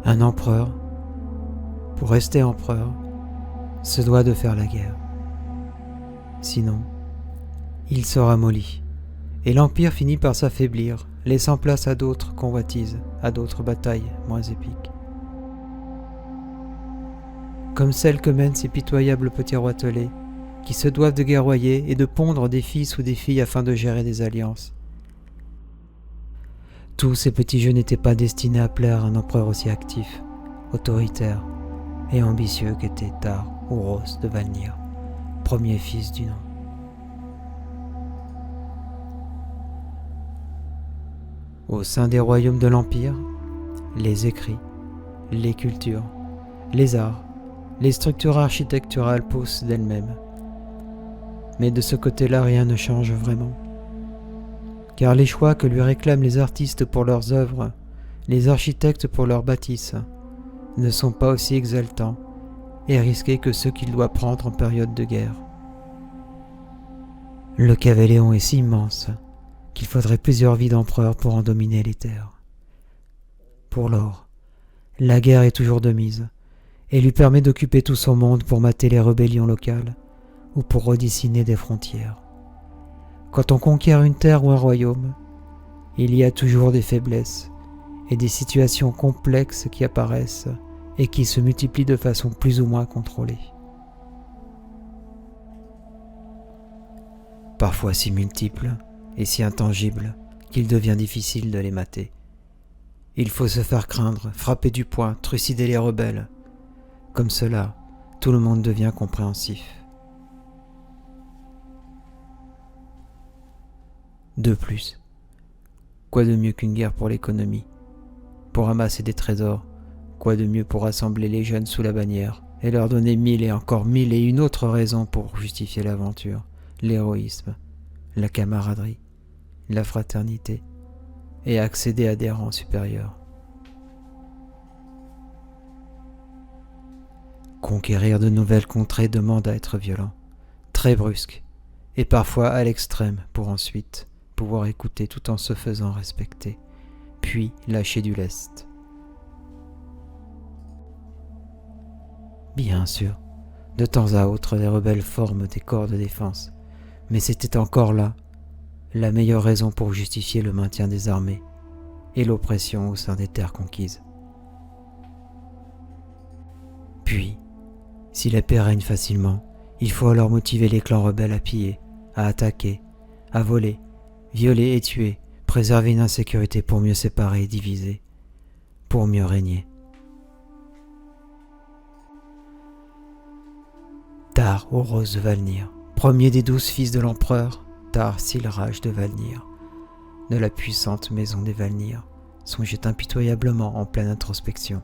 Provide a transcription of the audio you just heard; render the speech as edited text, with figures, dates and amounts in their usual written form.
Un empereur, pour rester empereur, se doit de faire la guerre. Sinon, il se ramollit, et l'empire finit par s'affaiblir, laissant place à d'autres convoitises, à d'autres batailles moins épiques. Comme celles que mènent ces pitoyables petits roitelets, qui se doivent de guerroyer et de pondre des fils ou des filles afin de gérer des alliances. Tous ces petits jeux n'étaient pas destinés à plaire à un empereur aussi actif, autoritaire et ambitieux qu'était Tar Ouros de Valnir, premier fils du nom. Au sein des royaumes de l'Empire, les écrits, les cultures, les arts, les structures architecturales poussent d'elles-mêmes. Mais de ce côté-là, rien ne change vraiment. Car les choix que lui réclament les artistes pour leurs œuvres, les architectes pour leurs bâtisses, ne sont pas aussi exaltants et risqués que ceux qu'il doit prendre en période de guerre. Le Cavéléon est si immense qu'il faudrait plusieurs vies d'empereurs pour en dominer les terres. Pour l'or, la guerre est toujours de mise et lui permet d'occuper tout son monde pour mater les rébellions locales ou pour redessiner des frontières. Quand on conquiert une terre ou un royaume, il y a toujours des faiblesses et des situations complexes qui apparaissent et qui se multiplient de façon plus ou moins contrôlée. Parfois si multiples et si intangibles qu'il devient difficile de les mater. Il faut se faire craindre, frapper du poing, trucider les rebelles. Comme cela, tout le monde devient compréhensif. De plus, quoi de mieux qu'une guerre pour l'économie? Pour ramasser des trésors, quoi de mieux pour rassembler les jeunes sous la bannière et leur donner 1000 et encore 1000 et une autre raison pour justifier l'aventure, l'héroïsme, la camaraderie, la fraternité et accéder à des rangs supérieurs. Conquérir de nouvelles contrées demande à être violent, très brusque et parfois à l'extrême pour ensuite pouvoir écouter tout en se faisant respecter, puis lâcher du lest. Bien sûr, de temps à autre, les rebelles forment des corps de défense, mais c'était encore là la meilleure raison pour justifier le maintien des armées et l'oppression au sein des terres conquises. Puis, si la paix règne facilement, il faut alors motiver les clans rebelles à piller, à attaquer, à voler, violer et tuer, préserver une insécurité pour mieux séparer et diviser, pour mieux régner. Tar Ouros de Valnir, premier des 12 fils de l'empereur Tar Silraj de Valnir, de la puissante maison des Valnir, songeait impitoyablement en pleine introspection.